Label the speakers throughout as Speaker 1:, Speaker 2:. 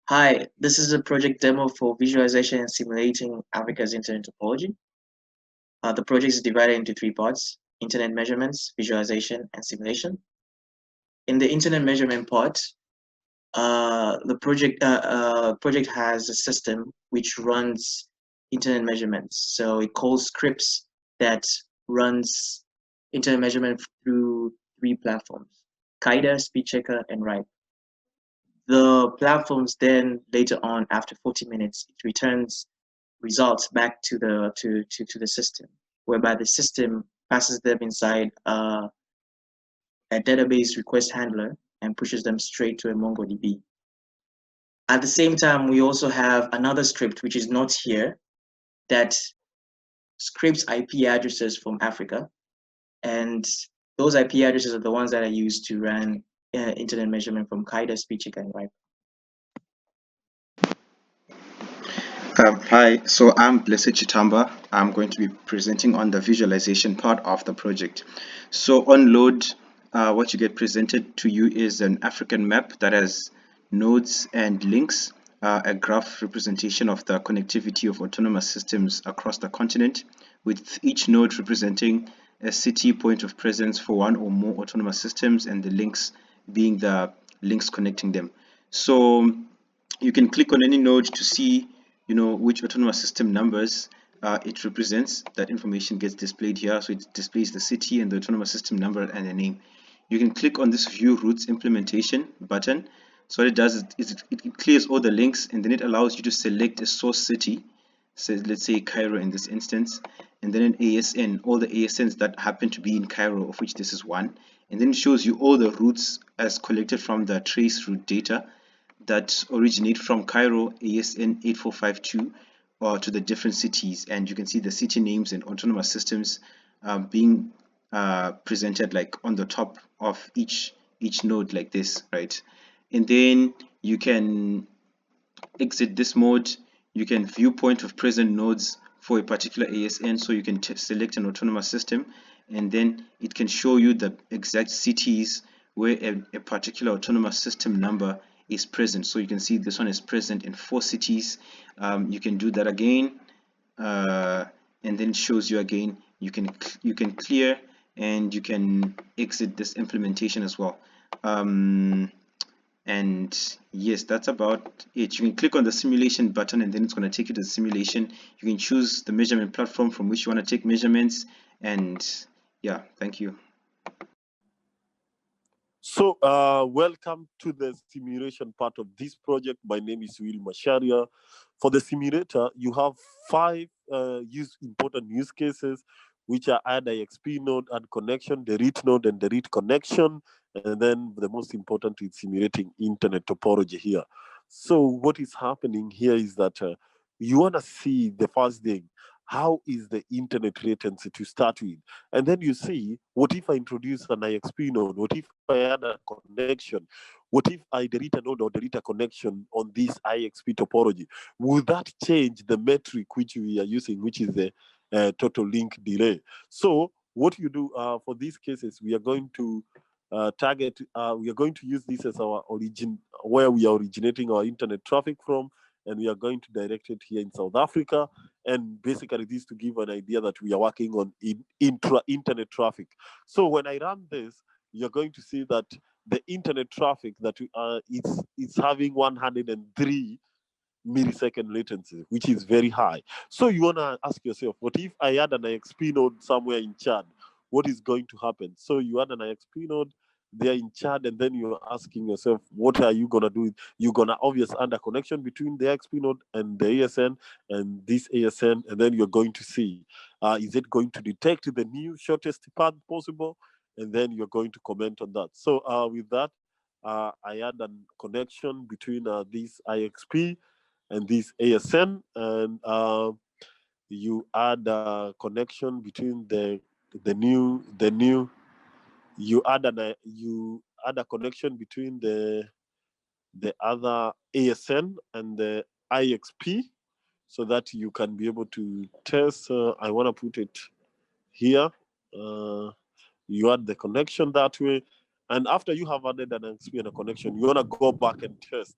Speaker 1: Hi, this is a project demo for visualization and simulating Africa's internet topology. The project is divided into three parts: internet measurements, visualization, and simulation. In the internet measurement part, the project has a system which runs internet measurements. So it calls scripts that runs internet measurement through three platforms: Kaida, Speed Checker, and Ripe. The platforms then later on, after 40 minutes, it returns results back to the system, whereby the system passes them inside a database request handler and pushes them straight to a MongoDB. At the same time, we also have another script which is not here that scrapes IP addresses from Africa, and those IP addresses are the ones that are used to run internet measurement from Kaida, Speedcheck, and Ripe.
Speaker 2: Hi, so I'm Blessed Chitamba. I'm going to be presenting on the visualization part of the project. So on load, what you get presented to you is an African map that has nodes and links, a graph representation of the connectivity of autonomous systems across the continent, with each node representing a city point of presence for one or more autonomous systems, and the links being the links connecting them. So you can click on any node to see which autonomous system numbers it represents. That information gets displayed here, so it displays the city and the autonomous system number and the name. You can click on this view routes implementation button. So what it does is it clears all the links, and then it allows you to select a source city. So let's say Cairo in this instance, and then an ASN, all the ASNs that happen to be in Cairo, of which this is one, and then it shows you all the routes as collected from the trace route data that originate from Cairo ASN 8452 or to the different cities, and you can see the city names and autonomous systems being presented like on the top of each node like this, right? And then you can exit this mode. You can view point of present nodes for a particular ASN, so you can select an autonomous system, and then it can show you the exact cities where a particular autonomous system number is present. So you can see this one is present in 4 cities. You can do that again, and then it shows you again. You can clear and you can exit this implementation as well. And yes, that's about it. You can click on the simulation button, and then it's going to take you to the simulation. You can choose the measurement platform from which you want to take measurements, and yeah, thank you.
Speaker 3: So welcome to the simulation part of this project. My name is Willie Macharia. For the simulator, you have 5 important use cases, which are add IXP node, add connection, the read node, and the read connection. And then the most important is simulating internet topology here. So what is happening here is that you want to see the first thing, how is the internet latency to start with? And then you see, what if I introduce an IXP node? What if I add a connection? What if I delete a node or delete a connection on this IXP topology? Would that change the metric which we are using, which is the total link delay? So what you do for these cases, we are going to we are going to use this as our origin, where we are originating our internet traffic from, and we are going to direct it here in South Africa. And basically this to give an idea that we are working on internet traffic. So when I run this, you're going to see that the internet traffic that it's having 103 millisecond latency, which is very high. So you want to ask yourself, what if I add an IXP node somewhere in Chad? What is going to happen? So you add an IXP node there in Chad, and then you're asking yourself, what are you going to do? You're going to obviously add a connection between the IXP node and the ASN and this ASN, and then you're going to see, is it going to detect the new shortest path possible? And then you're going to comment on that. So with that, I add a connection between this IXP and this ASN, and you add a connection between the new you add a connection between the other ASN and the IXP, so that you can be able to test. I want to put it here. You add the connection that way, and after you have added an IXP and a connection, you want to go back and test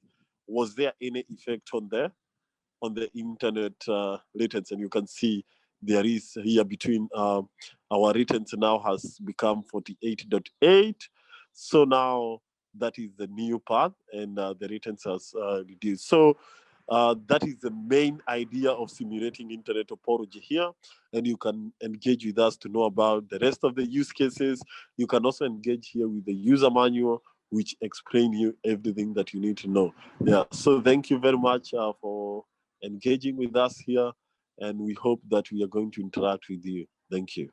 Speaker 3: was there any effect on the internet latency? And you can see there is here between our latency now has become 48.8. So now that is the new path, and the latency has reduced. So that is the main idea of simulating internet topology here. And you can engage with us to know about the rest of the use cases. You can also engage here with the user manual, which explain you everything that you need to know. Yeah, so thank you very much for engaging with us here, and we hope that we are going to interact with you. Thank you.